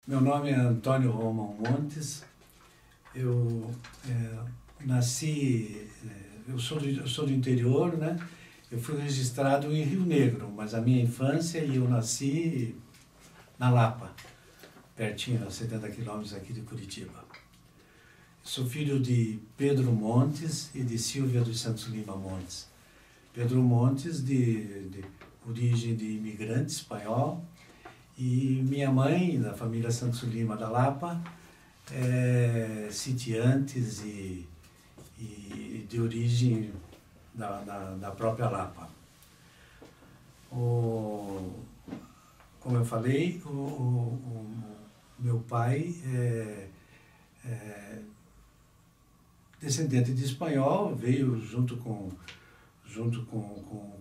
Meu nome é Antônio Romão Montes. Eu nasci, eu sou do interior, né? Eu fui registrado em Rio Negro, mas a minha infância eu nasci na Lapa, pertinho, a 70 quilômetros aqui de Curitiba. Sou filho de Pedro Montes e de Silvia dos Santos Lima Montes. Pedro Montes, de origem de imigrante espanhol, e minha mãe, da família Santos Lima da Lapa, sitiantes e de origem da própria Lapa. Como eu falei, o meu pai é descendente de espanhol, veio junto com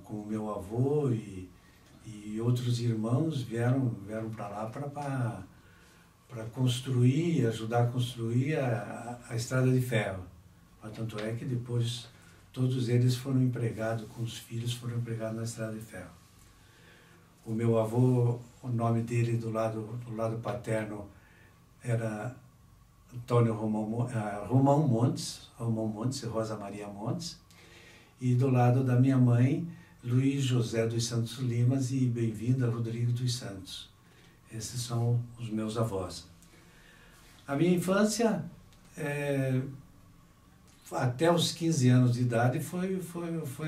o meu avô e outros irmãos vieram para lá para construir, ajudar a construir a estrada de ferro. Tanto é que depois todos eles foram empregados, com os filhos foram empregados na estrada de ferro. O meu avô, o nome dele do lado paterno era Antônio Romão Montes e Rosa Maria Montes, e do lado da minha mãe, Luiz José dos Santos Limas e Bem-vinda Rodrigo dos Santos. Esses são os meus avós. A minha infância, até os 15 anos de idade, foi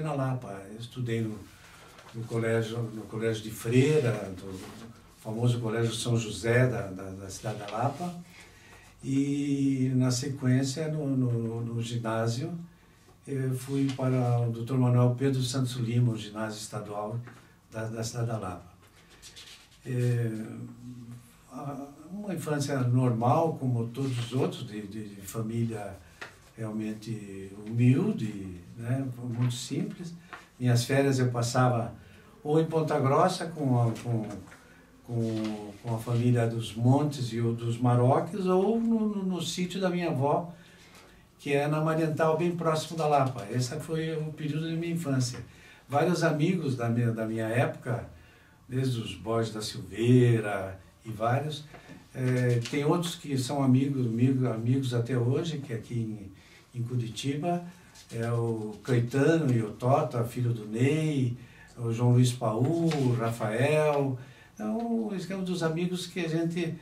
na Lapa. Eu estudei no colégio de Freira, do famoso Colégio São José da cidade da Lapa, e na sequência no ginásio eu fui para o Dr. Manuel Pedro Santos Lima, o ginásio estadual da cidade da Lapa. Uma infância normal, como todos os outros, de família realmente humilde, né? Muito simples. Minhas férias eu passava ou em Ponta Grossa com a família dos Montes e dos Marroques, ou no sítio da minha avó, que é na Mariental, bem próximo da Lapa. Esse foi o período de minha infância. Vários amigos da minha época, desde os Borges da Silveira e vários, tem outros que são amigos até hoje, que aqui em Curitiba, é o Caetano e o Tota, filho do Ney, o João Luiz Paul, o Rafael. Então, esse é um dos amigos que a gente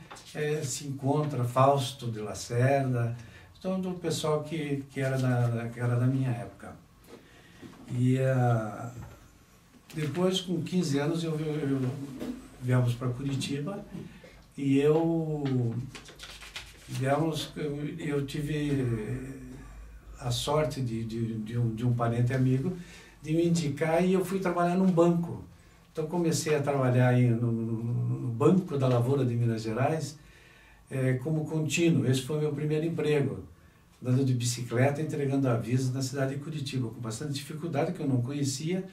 se encontra, Fausto de Lacerda, então do pessoal que era da minha época. E depois, com 15 anos, viemos para Curitiba e eu tive a sorte de um parente amigo de me indicar, e eu fui trabalhar num banco. Então comecei a trabalhar no Banco da Lavoura de Minas Gerais como contínuo. Esse foi o meu primeiro emprego, andando de bicicleta, entregando avisos na cidade de Curitiba, com bastante dificuldade, que eu não conhecia,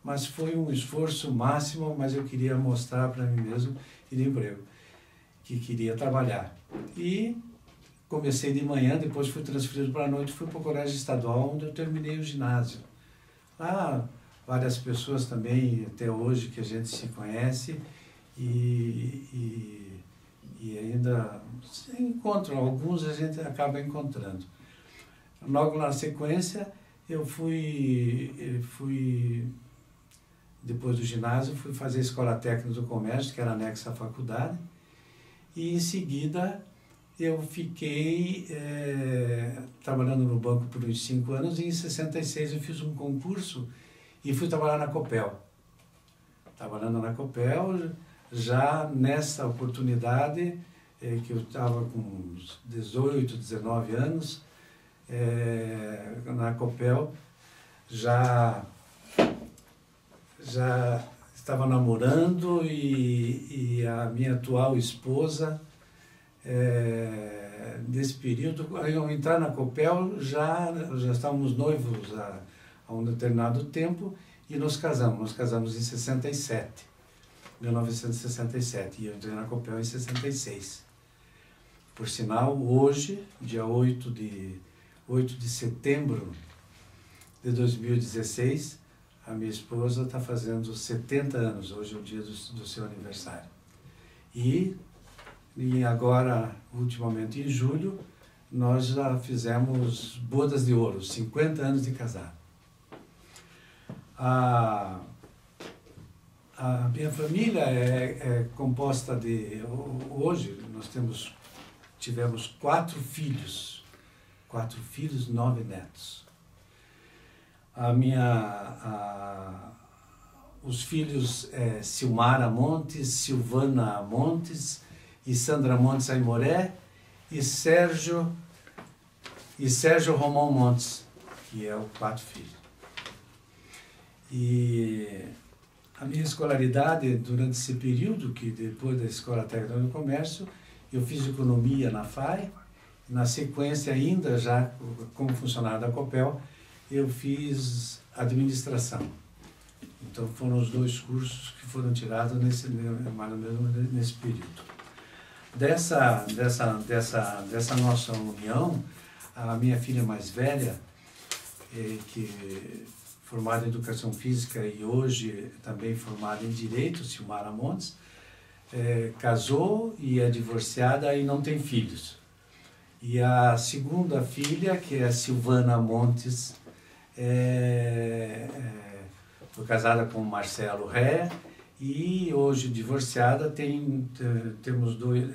mas foi um esforço máximo, mas eu queria mostrar para mim mesmo e de emprego, que queria trabalhar. E comecei de manhã, depois fui transferido para a noite, fui para o colégio estadual, onde eu terminei o ginásio. Lá, várias pessoas também, até hoje, que a gente se conhece e ainda se encontram, alguns a gente acaba encontrando. Logo na sequência, eu fui depois do ginásio, fui fazer a Escola Técnica do Comércio, que era anexa à faculdade, e em seguida eu fiquei trabalhando no banco por uns 5 anos, e em 66 eu fiz um concurso e fui trabalhar na Copel. Trabalhando na Copel, já nessa oportunidade, que eu estava com uns 18, 19 anos, na Copel, já estava namorando, e a minha atual esposa, nesse período, ao entrar na Copel, já estávamos noivos há um determinado tempo, e nos casamos. Nós casamos em 1967, e eu entrei na Copel em 66. Por sinal, hoje, dia 8 de setembro de 2016, a minha esposa está fazendo 70 anos, hoje é o dia do seu aniversário. E e agora, ultimamente em julho, nós já fizemos bodas de ouro, 50 anos de casado. A minha família é composta de... Hoje nós tivemos 4 filhos, 9 netos. Os filhos Silmara Montes, Silvana Montes e Sandra Montes Aimoré e Sérgio Romão Montes, que é o 4 filhos. E a minha escolaridade durante esse período, que depois da Escola Técnica do Comércio, eu fiz economia na FAI, na sequência ainda já como funcionário da Copel, eu fiz administração. Então foram os 2 cursos que foram tirados mais ou menos nesse período. Dessa nossa união, a minha filha mais velha, que formada em Educação Física e hoje também formada em Direito, Silmara Montes, casou e é divorciada e não tem filhos. E a segunda filha, que é a Silvana Montes, foi casada com o Marcelo Ré e hoje divorciada,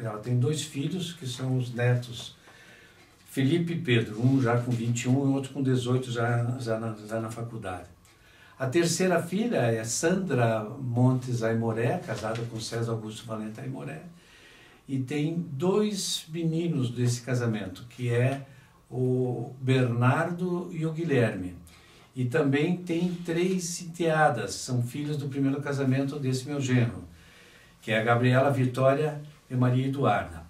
ela tem 2 filhos que são os netos Felipe e Pedro, um já com 21 e outro com 18 já na faculdade. A terceira filha é Sandra Montes Aimoré, casada com César Augusto Valente Aimoré, e tem 2 meninos desse casamento, que é o Bernardo e o Guilherme. E também tem 3 enteadas, são filhos do primeiro casamento desse meu genro, que é a Gabriela, Vitória e Maria Eduarda.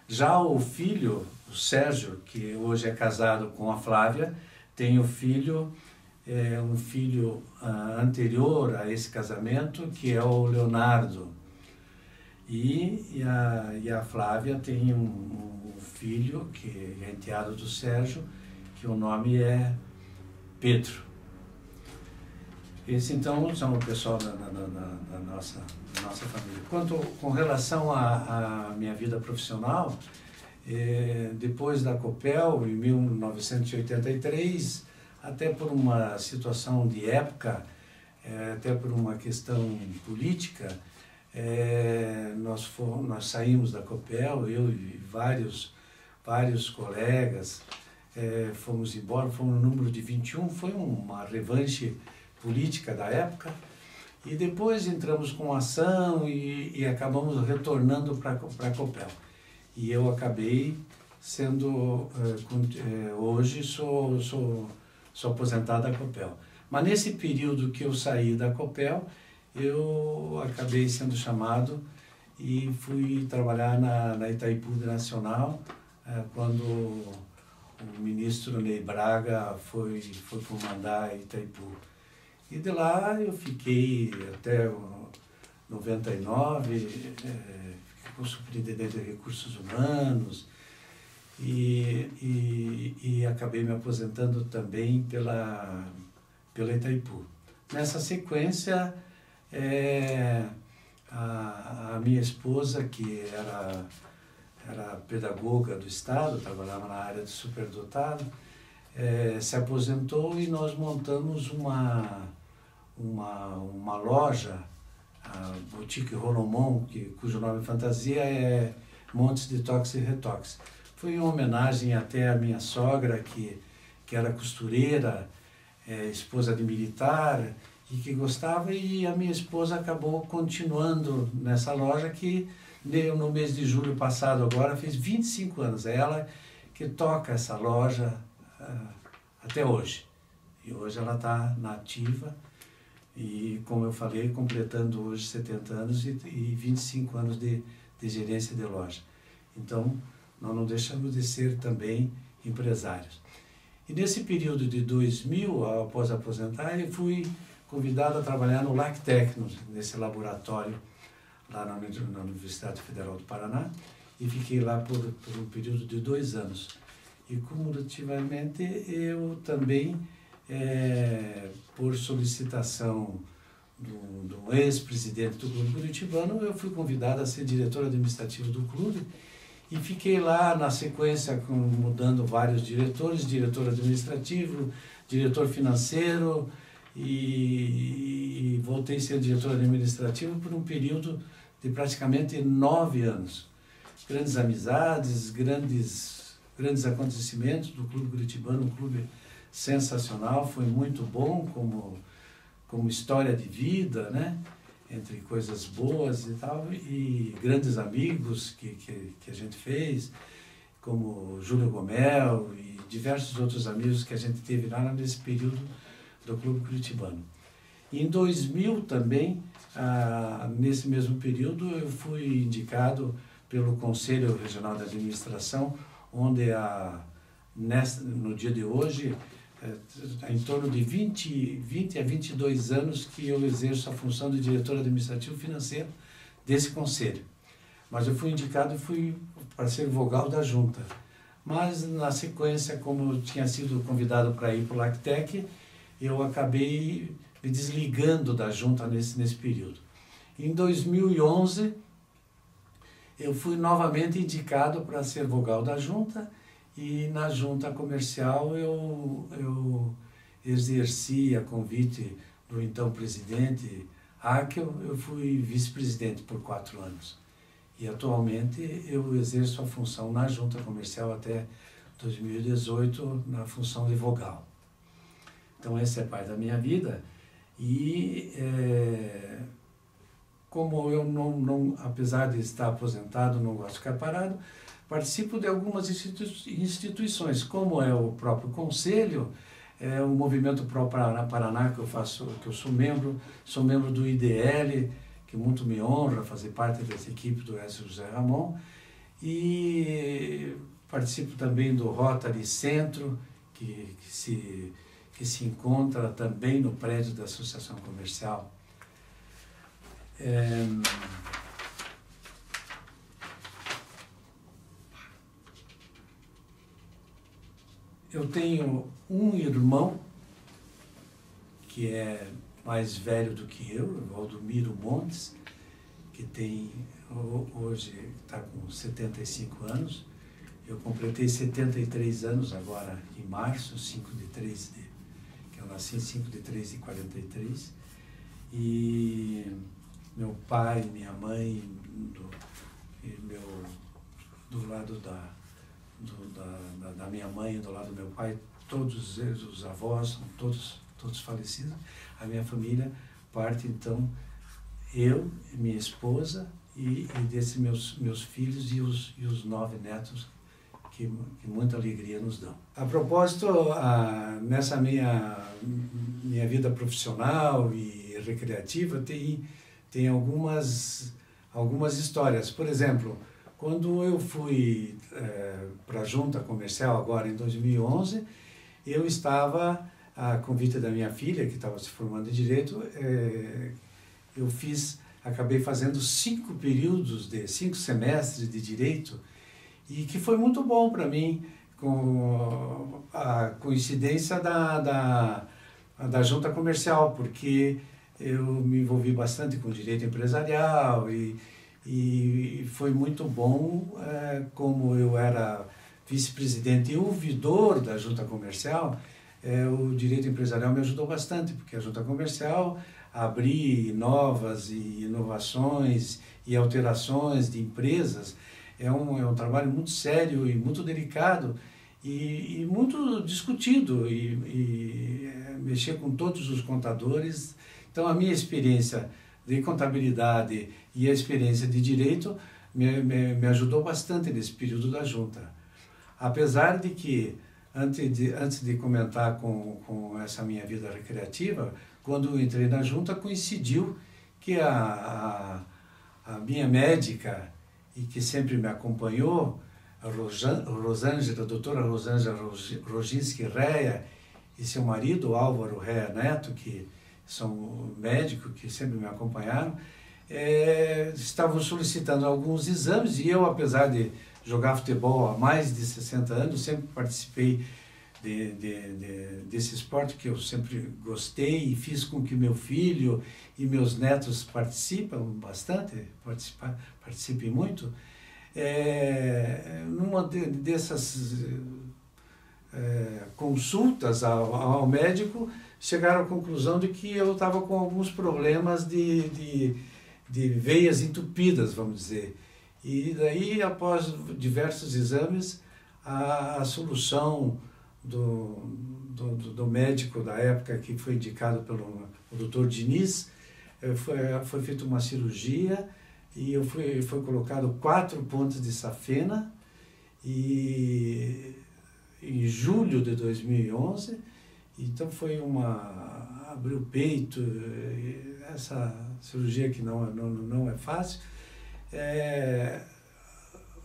Já o filho, o Sérgio, que hoje é casado com a Flávia, tem um filho anterior a esse casamento, que é o Leonardo. E a Flávia tem um filho, que é enteado do Sérgio, que o nome é Pedro. Esse, então, são o pessoal da nossa família. Com relação à minha vida profissional, depois da Copel, em 1983, até por uma situação de época, até por uma questão política, nós saímos da Copel, eu e vários colegas, fomos embora, fomos no número de 21, foi uma revanche política da época, e depois entramos com ação e acabamos retornando para a Copel. E eu acabei sendo, hoje sou aposentado da Copel. Mas nesse período que eu saí da Copel, eu acabei sendo chamado e fui trabalhar na Itaipu Nacional, quando o ministro Ney Braga foi comandar Itaipu. E de lá eu fiquei até 99, fiquei como superintendente de recursos humanos e acabei me aposentando também pela Itaipu. Nessa sequência, a minha esposa, que era pedagoga do Estado, trabalhava na área de superdotado, se aposentou e nós montamos uma loja, a Boutique Rolomon, cujo nome fantasia é Montes Detox e Retox. Foi em homenagem até à minha sogra, que era costureira, esposa de militar, e que gostava, e a minha esposa acabou continuando nessa loja, que no mês de julho passado agora fez 25 anos. É ela que toca essa loja até hoje. E hoje ela está na ativa e, como eu falei, completando hoje 70 anos e 25 anos de gerência de loja. Então, nós não deixamos de ser também empresários. E nesse período de 2000, após aposentar, eu fui convidado a trabalhar no LACTEC, nesse laboratório lá na Universidade Federal do Paraná, e fiquei lá por um período de 2 anos. E cumulativamente eu também, por solicitação do ex-presidente do Clube Curitibano, eu fui convidado a ser diretor administrativo do clube e fiquei lá na sequência mudando vários diretores, diretor administrativo, diretor financeiro e voltei a ser diretor administrativo por um período de praticamente 9 anos. Grandes amizades, grandes acontecimentos do Clube Curitibano, um clube sensacional, foi muito bom como história de vida, né? Entre coisas boas e tal, e grandes amigos que a gente fez, como Júlio Gomel e diversos outros amigos que a gente teve lá nesse período do Clube Curitibano. E em 2000 também, nesse mesmo período, eu fui indicado pelo Conselho Regional da Administração, onde no dia de hoje, em torno de 20 a 22 anos que eu exerço a função de diretor administrativo financeiro desse conselho. Mas eu fui indicado para ser vogal da junta. Mas, na sequência, como eu tinha sido convidado para ir para o Lactec, eu acabei me desligando da junta nesse período. Em 2011, eu fui novamente indicado para ser vogal da junta, e na junta comercial eu exerci a convite do então presidente Haeckel, eu fui vice-presidente por 4 anos. E atualmente eu exerço a função na junta comercial até 2018, na função de vogal. Então essa é parte da minha vida e como eu não, apesar de estar aposentado, não gosto de ficar parado, participo de algumas instituições, como é o próprio Conselho, o Movimento Pro Paraná, que eu sou membro do IDL, que muito me honra fazer parte dessa equipe do Écio José Ramon, e participo também do Rotary Centro, que se encontra também no prédio da Associação Comercial. Eu tenho um irmão que é mais velho do que eu, Valdomiro Montes, que hoje está com 75 anos. Eu completei 73 anos agora em março, 5 de 3 que eu nasci em 5 de 3 de 43. E meu pai, minha mãe, do lado da minha mãe e do lado do meu pai, todos eles, os avós, são todos falecidos. A minha família parte, então, eu, minha esposa e desses meus filhos e os 9 netos que muita alegria nos dão. A propósito, nessa minha vida profissional e recreativa, tem algumas histórias. Por exemplo, quando eu fui para a junta comercial agora em 2011, eu estava, a convite da minha filha, que estava se formando em Direito, acabei fazendo 5 semestres de Direito, e que foi muito bom para mim, com a coincidência da junta comercial, porque eu me envolvi bastante com direito empresarial e foi muito bom, como eu era vice-presidente e ouvidor da junta comercial, o direito empresarial me ajudou bastante, porque a junta comercial abrir novas inovações e alterações de empresas é um trabalho muito sério e muito delicado e muito discutido, e mexer com todos os contadores. Então, a minha experiência de contabilidade e a experiência de direito me ajudou bastante nesse período da junta. Apesar de que, antes de comentar com essa minha vida recreativa, quando eu entrei na junta, coincidiu que a minha médica, e que sempre me acompanhou, a doutora Rosângela Roginski Reia, e seu marido, Álvaro Reia Neto, que são médicos que sempre me acompanharam, estavam solicitando alguns exames, e eu, apesar de jogar futebol há mais de 60 anos, sempre participei desse esporte que eu sempre gostei e fiz com que meu filho e meus netos participem muito, numa dessas consultas ao médico, chegaram à conclusão de que eu estava com alguns problemas de veias entupidas, vamos dizer. E daí, após diversos exames, a solução do médico da época, que foi indicado pelo Dr. Diniz, foi feita uma cirurgia e foi colocado 4 pontos de safena em julho de 2011. Então abriu o peito, essa cirurgia que não é fácil.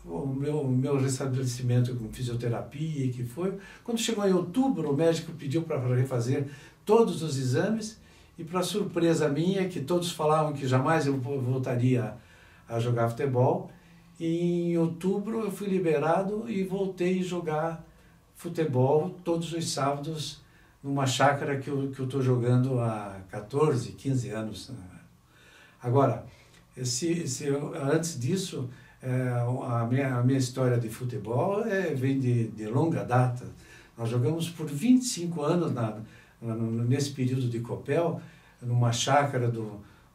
O meu restabelecimento com fisioterapia, que foi. Quando chegou em outubro, o médico pediu para refazer todos os exames e, para surpresa minha, que todos falavam que jamais eu voltaria a jogar futebol, e em outubro eu fui liberado e voltei a jogar futebol todos os sábados numa chácara que eu estou jogando há 14, 15 anos. Agora, antes disso, a minha história de futebol vem de longa data. Nós jogamos por 25 anos nesse período de Copel, numa chácara de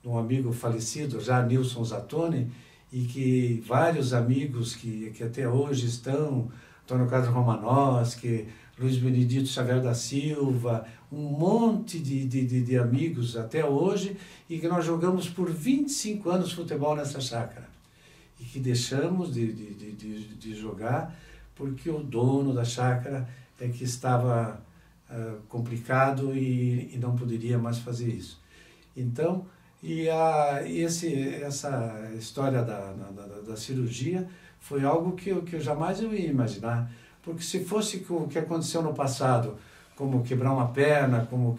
um amigo falecido, já Nilson Zattoni, e que vários amigos que até hoje estão, Antônio Carlos Romanowski, Luiz Benedito Xavier da Silva, um monte de amigos até hoje, e que nós jogamos por 25 anos futebol nessa chácara. E que deixamos de jogar porque o dono da chácara que estava complicado e não poderia mais fazer isso. Então, essa história da cirurgia foi algo que eu jamais ia imaginar, porque se fosse o que aconteceu no passado, como quebrar uma perna, como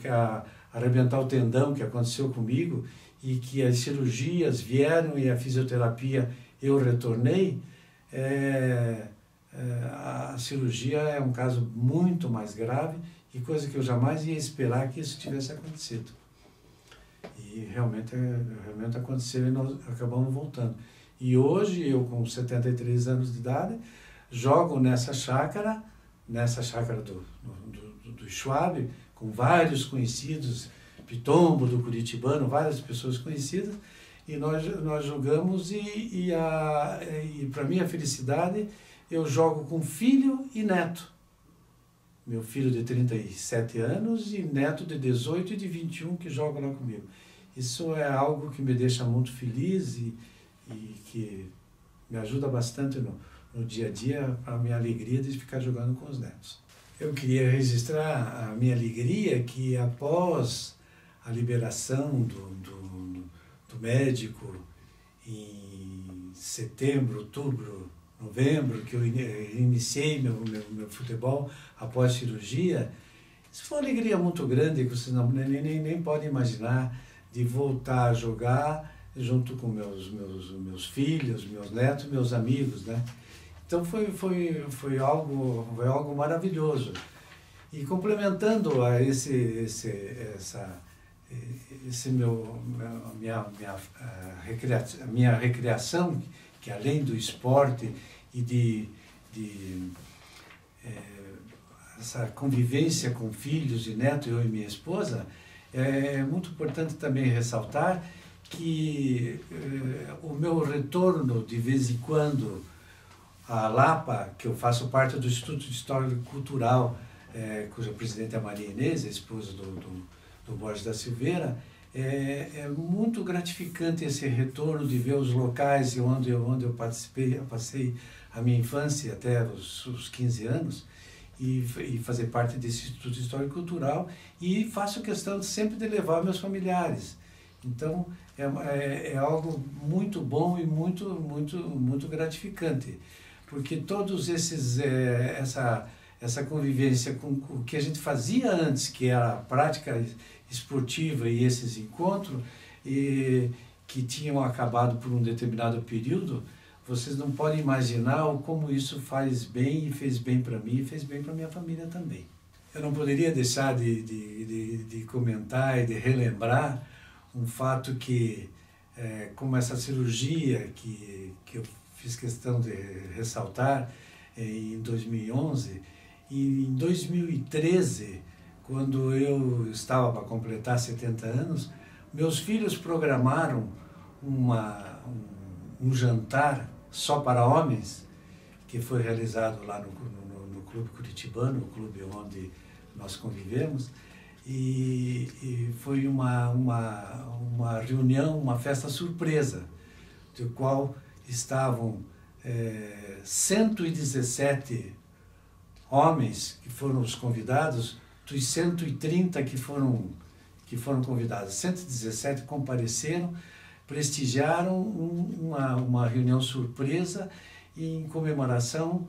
arrebentar o tendão, que aconteceu comigo, e que as cirurgias vieram e a fisioterapia eu retornei, a cirurgia é um caso muito mais grave e coisa que eu jamais ia esperar que isso tivesse acontecido. E realmente aconteceu e nós acabamos voltando. E hoje, eu com 73 anos de idade, jogo nessa chácara do Schwab, com vários conhecidos, Pitombo, do Curitibano, várias pessoas conhecidas, e nós jogamos e para minha felicidade, eu jogo com filho e neto. Meu filho de 37 anos e neto de 18 e de 21 que jogam lá comigo. Isso é algo que me deixa muito feliz e que me ajuda bastante no dia a dia, a minha alegria de ficar jogando com os netos. Eu queria registrar a minha alegria que após a liberação do médico em setembro, outubro, novembro, que eu iniciei meu futebol após cirurgia, isso foi uma alegria muito grande que vocês nem podem imaginar, de voltar a jogar junto com meus filhos, meus netos, meus amigos, né? Então foi algo maravilhoso. E complementando a minha recreação, que além do esporte e essa convivência com filhos e netos, eu e minha esposa, é muito importante também ressaltar que o meu retorno de vez em quando à Lapa, que eu faço parte do Instituto de História Cultural, cuja presidente é a Maria Inês, a esposa do Borges da Silveira, é muito gratificante esse retorno de ver os locais onde eu passei a minha infância até os 15 anos, e fazer parte desse Instituto de História Cultural, e faço questão sempre de levar meus familiares. Então, é algo muito bom e muito gratificante, porque todos essa convivência com o que a gente fazia antes, que era a prática esportiva e esses encontros, que tinham acabado por um determinado período, vocês não podem imaginar como isso faz bem e fez bem para mim e fez bem para minha família também. eu não poderia deixar de comentar e de relembrar um fato que, como essa cirurgia que eu fiz questão de ressaltar em 2011, e em 2013, quando eu estava para completar 70 anos, meus filhos programaram um jantar só para homens, que foi realizado lá no Clube Curitibano, o clube onde nós convivemos, e foi uma reunião, uma festa surpresa, do qual estavam 117 homens que foram os convidados, dos 130 que foram convidados. 117 compareceram, prestigiaram uma reunião surpresa em comemoração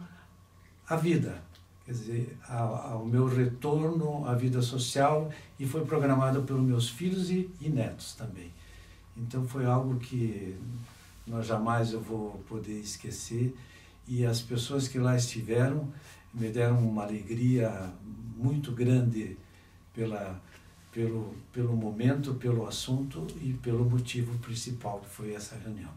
à vida, quer dizer, ao meu retorno à vida social, e foi programado pelos meus filhos e netos também. Então foi algo que jamais eu vou poder esquecer, e as pessoas que lá estiveram me deram uma alegria muito grande pelo momento, pelo assunto e pelo motivo principal, que foi essa reunião.